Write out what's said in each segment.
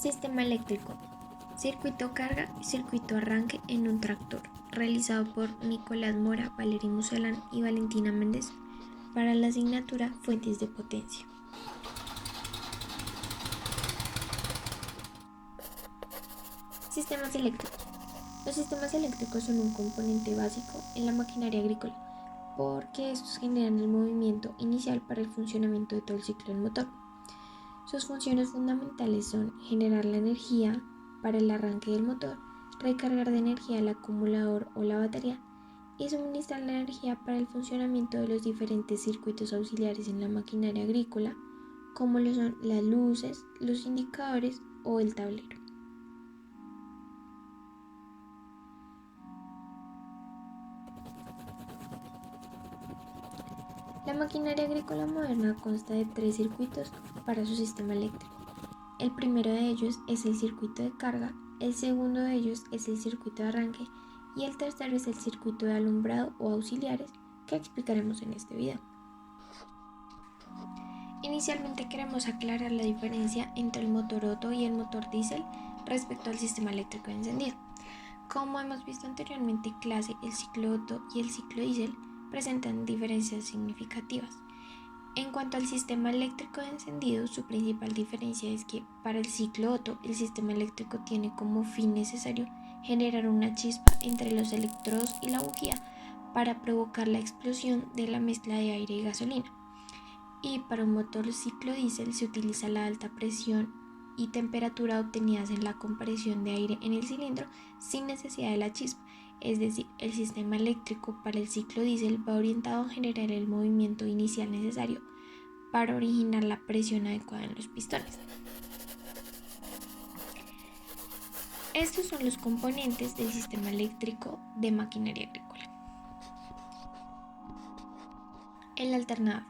Sistema eléctrico. Circuito carga y circuito arranque en un tractor, realizado por Nicolás Mora, Valery Musalán y Valentina Méndez para la asignatura Fuentes de potencia. Sistemas eléctricos. Los sistemas eléctricos son un componente básico en la maquinaria agrícola porque estos generan el movimiento inicial para el funcionamiento de todo el ciclo del motor. Sus funciones fundamentales son generar la energía para el arranque del motor, recargar de energía el acumulador o la batería y suministrar la energía para el funcionamiento de los diferentes circuitos auxiliares en la maquinaria agrícola, como lo son las luces, los indicadores o el tablero. La maquinaria agrícola moderna consta de 3 circuitos para su sistema eléctrico. El primero de ellos es el circuito de carga, el segundo de ellos es el circuito de arranque y el tercero es el circuito de alumbrado o auxiliares que explicaremos en este video. Inicialmente queremos aclarar la diferencia entre el motor Otto y el motor diésel respecto al sistema eléctrico de encendido. Como hemos visto anteriormente en clase, el ciclo Otto y el ciclo diésel presentan diferencias significativas. En cuanto al sistema eléctrico de encendido, su principal diferencia es que para el ciclo Otto, el sistema eléctrico tiene como fin necesario generar una chispa entre los electrodos y la bujía para provocar la explosión de la mezcla de aire y gasolina. Y para un motor ciclo diésel se utiliza la alta presión y temperatura obtenidas en la compresión de aire en el cilindro sin necesidad de la chispa. Es decir, el sistema eléctrico para el ciclo diésel va orientado a generar el movimiento inicial necesario para originar la presión adecuada en los pistones. Estos son los componentes del sistema eléctrico de maquinaria agrícola. El alternador.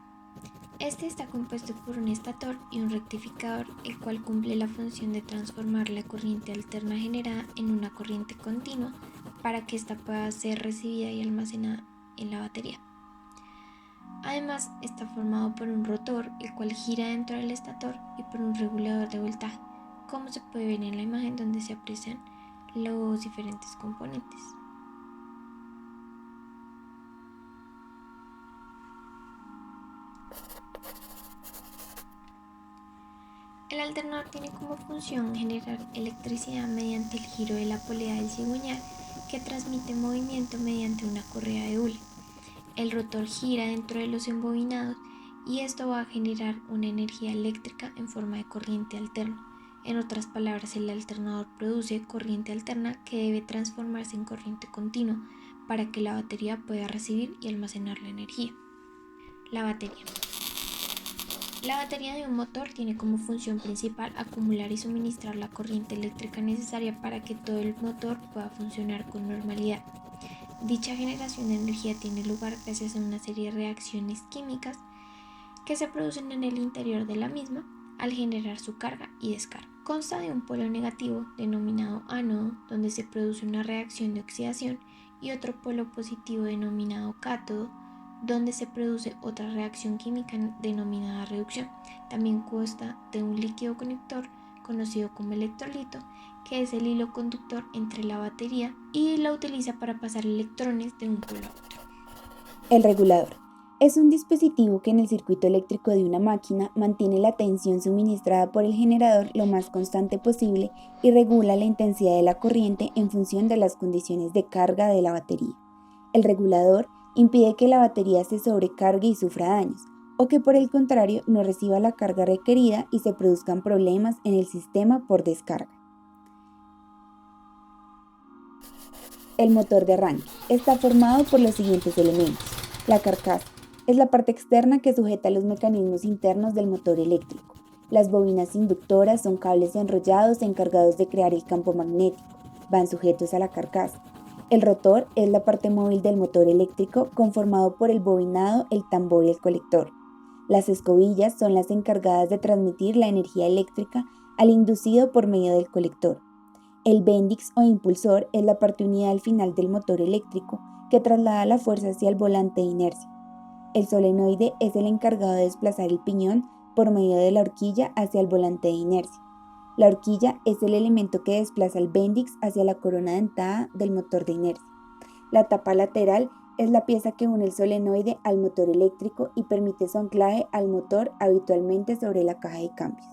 Este está compuesto por un estator y un rectificador, el cual cumple la función de transformar la corriente alterna generada en una corriente continua para que ésta pueda ser recibida y almacenada en la batería. Además, está formado por un rotor, el cual gira dentro del estator, y por un regulador de voltaje, como se puede ver en la imagen donde se aprecian los diferentes componentes. El alternador tiene como función generar electricidad mediante el giro de la polea del cigüeñal, que transmite movimiento mediante una correa de hule. El rotor gira dentro de los embobinados y esto va a generar una energía eléctrica en forma de corriente alterna. En otras palabras, el alternador produce corriente alterna que debe transformarse en corriente continua para que la batería pueda recibir y almacenar la energía. La batería. La batería de un motor tiene como función principal acumular y suministrar la corriente eléctrica necesaria para que todo el motor pueda funcionar con normalidad. Dicha generación de energía tiene lugar gracias a una serie de reacciones químicas que se producen en el interior de la misma al generar su carga y descarga. Consta de un polo negativo denominado ánodo, donde se produce una reacción de oxidación, y otro polo positivo denominado cátodo, donde se produce otra reacción química denominada reducción. También consta de un líquido conector conocido como electrolito, que es el hilo conductor entre la batería y la utiliza para pasar electrones de un polo a otro. El regulador es un dispositivo que en el circuito eléctrico de una máquina mantiene la tensión suministrada por el generador lo más constante posible y regula la intensidad de la corriente en función de las condiciones de carga de la batería. El regulador impide que la batería se sobrecargue y sufra daños, o que por el contrario no reciba la carga requerida y se produzcan problemas en el sistema por descarga. El motor de arranque está formado por los siguientes elementos. La carcasa es la parte externa que sujeta los mecanismos internos del motor eléctrico. Las bobinas inductoras son cables enrollados encargados de crear el campo magnético. Van sujetos a la carcasa. El rotor es la parte móvil del motor eléctrico conformado por el bobinado, el tambor y el colector. Las escobillas son las encargadas de transmitir la energía eléctrica al inducido por medio del colector. El bendix o impulsor es la parte unida al final del motor eléctrico que traslada la fuerza hacia el volante de inercia. El solenoide es el encargado de desplazar el piñón por medio de la horquilla hacia el volante de inercia. La horquilla es el elemento que desplaza el bendix hacia la corona dentada del motor de inercia. La tapa lateral es la pieza que une el solenoide al motor eléctrico y permite su anclaje al motor, habitualmente sobre la caja de cambios.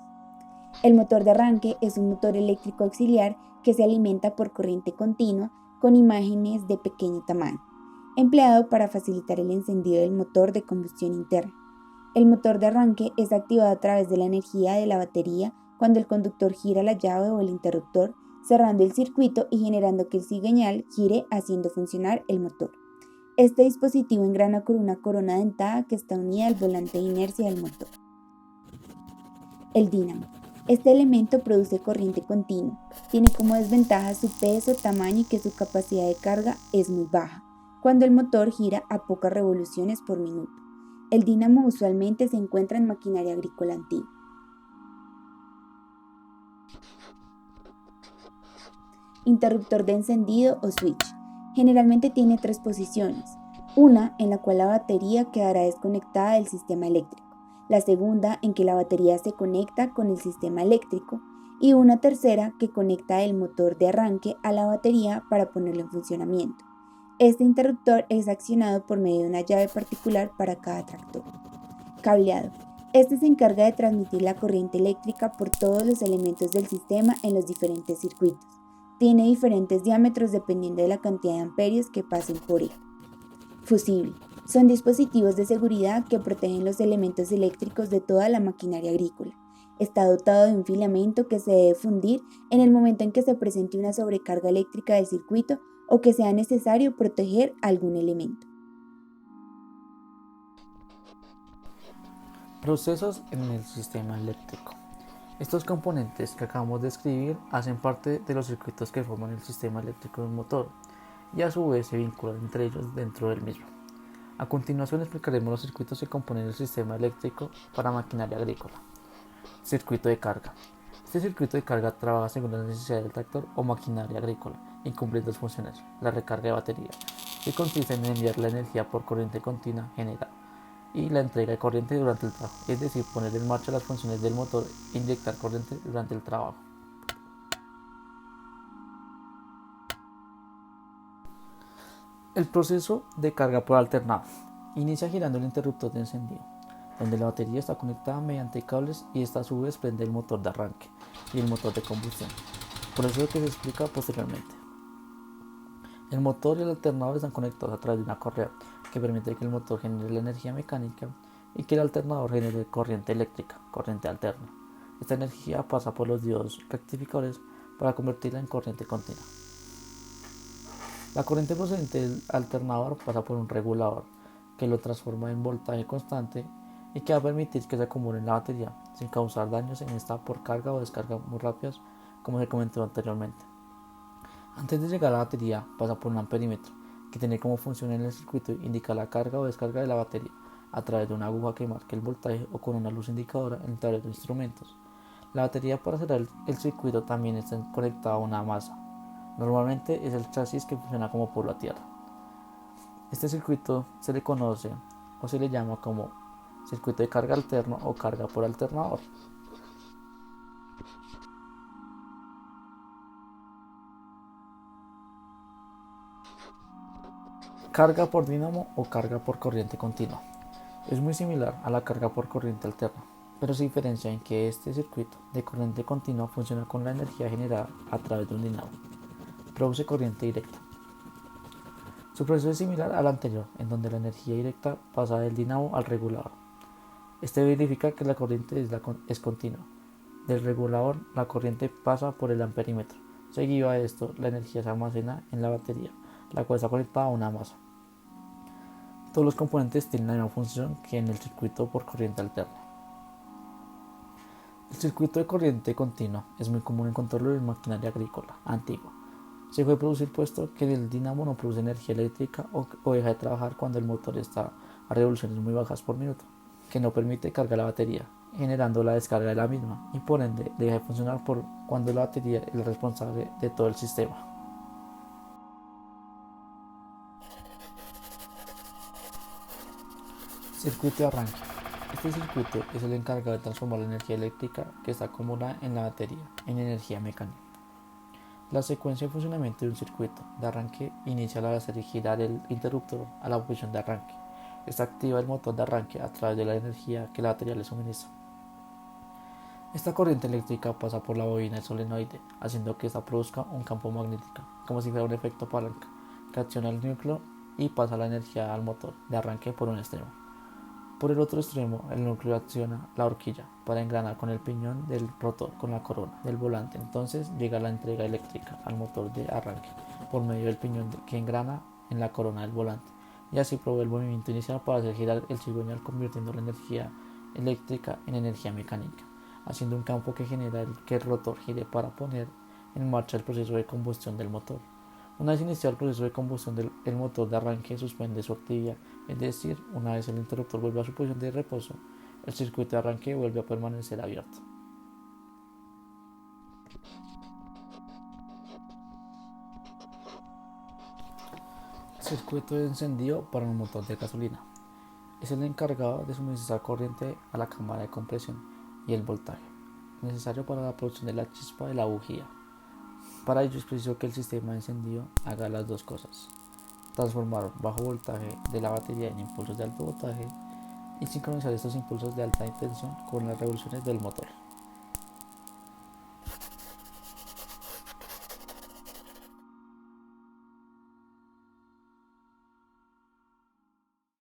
El motor de arranque es un motor eléctrico auxiliar que se alimenta por corriente continua con imágenes de pequeño tamaño, empleado para facilitar el encendido del motor de combustión interna. El motor de arranque es activado a través de la energía de la batería cuando el conductor gira la llave o el interruptor, cerrando el circuito y generando que el cigüeñal gire haciendo funcionar el motor. Este dispositivo engrana con una corona dentada que está unida al volante de inercia del motor. El dínamo. Este elemento produce corriente continua. Tiene como desventaja su peso, tamaño y que su capacidad de carga es muy baja, cuando el motor gira a pocas revoluciones por minuto. El dínamo usualmente se encuentra en maquinaria agrícola antigua. Interruptor de encendido o switch. Generalmente tiene 3 posiciones. Una en la cual la batería quedará desconectada del sistema eléctrico. La segunda en que la batería se conecta con el sistema eléctrico. Y una tercera que conecta el motor de arranque a la batería para ponerlo en funcionamiento. Este interruptor es accionado por medio de una llave particular para cada tractor. Cableado. Este se encarga de transmitir la corriente eléctrica por todos los elementos del sistema en los diferentes circuitos. Tiene diferentes diámetros dependiendo de la cantidad de amperios que pasen por él. Fusible. Son dispositivos de seguridad que protegen los elementos eléctricos de toda la maquinaria agrícola. Está dotado de un filamento que se debe fundir en el momento en que se presente una sobrecarga eléctrica del circuito o que sea necesario proteger algún elemento. Procesos en el sistema eléctrico. Estos componentes que acabamos de escribir hacen parte de los circuitos que forman el sistema eléctrico de un motor y a su vez se vinculan entre ellos dentro del mismo. A continuación explicaremos los circuitos que componen el sistema eléctrico para maquinaria agrícola. Circuito de carga. Este circuito de carga trabaja según las necesidades del tractor o maquinaria agrícola y cumple dos funciones: la recarga de batería, que consiste en enviar la energía por corriente continua generada, y la entrega de corriente durante el trabajo, es decir, poner en marcha las funciones del motor e inyectar corriente durante el trabajo. El proceso de carga por alternado inicia girando el interruptor de encendido, donde la batería está conectada mediante cables y esta a su vez prende el motor de arranque y el motor de combustión. Por eso es lo que se explica posteriormente. El motor y el alternador están conectados a través de una correa que permite que el motor genere la energía mecánica y que el alternador genere corriente eléctrica, corriente alterna. Esta energía pasa por los diodos rectificadores para convertirla en corriente continua. La corriente procedente del alternador pasa por un regulador que lo transforma en voltaje constante y que va a permitir que se acumule en la batería sin causar daños en esta por carga o descarga muy rápidas, como se comentó anteriormente. Antes de llegar a la batería pasa por un amperímetro que tiene como función en el circuito indicar la carga o descarga de la batería a través de una aguja que marque el voltaje o con una luz indicadora en el tablero de instrumentos. La batería para cerrar el circuito también está conectada a una masa. Normalmente es el chasis que funciona como por la tierra. Este circuito se le conoce o se le llama como circuito de carga alterno o carga por alternador. Carga por dínamo o carga por corriente continua. Es muy similar a la carga por corriente alterna, pero se diferencia en que este circuito de corriente continua funciona con la energía generada a través de un dínamo. Produce corriente directa. Su proceso es similar al anterior, en donde la energía directa pasa del dínamo al regulador. Este verifica que la corriente es continua. Del regulador, la corriente pasa por el amperímetro. Seguido a esto, la energía se almacena en la batería, la cual está conectada a una masa. Todos los componentes tienen la misma función que en el circuito por corriente alterna. El circuito de corriente continua es muy común encontrarlo en maquinaria agrícola antigua. Se puede producir puesto que el dínamo no produce energía eléctrica o deja de trabajar cuando el motor está a revoluciones muy bajas por minuto, que no permite cargar la batería, generando la descarga de la misma y por ende deja de funcionar por cuando la batería es la responsable de todo el sistema. Circuito de arranque. Este circuito es el encargado de transformar la energía eléctrica que está acumulada en la batería en energía mecánica. La secuencia de funcionamiento de un circuito de arranque inicia al hacer girar el interruptor a la posición de arranque. Esta activa el motor de arranque a través de la energía que la batería le suministra. Esta corriente eléctrica pasa por la bobina del solenoide, haciendo que ésta produzca un campo magnético, como si fuera un efecto palanca, que acciona el núcleo y pasa la energía al motor de arranque por un extremo. Por el otro extremo, el núcleo acciona la horquilla para engranar con el piñón del rotor con la corona del volante. Entonces llega la entrega eléctrica al motor de arranque por medio del piñón que engrana en la corona del volante, y así provee el movimiento inicial para hacer girar el cigüeñal, convirtiendo la energía eléctrica en energía mecánica, haciendo un campo que genera que el rotor gire para poner en marcha el proceso de combustión del motor. Una vez iniciado el proceso de combustión el motor de arranque suspende su actividad, es decir, una vez el interruptor vuelve a su posición de reposo, el circuito de arranque vuelve a permanecer abierto. Circuito de encendido para un motor de gasolina. Es el encargado de suministrar corriente a la cámara de compresión y el voltaje necesario para la producción de la chispa de la bujía. Para ello es preciso que el sistema de encendido haga las dos cosas: transformar bajo voltaje de la batería en impulsos de alto voltaje y sincronizar estos impulsos de alta tensión con las revoluciones del motor.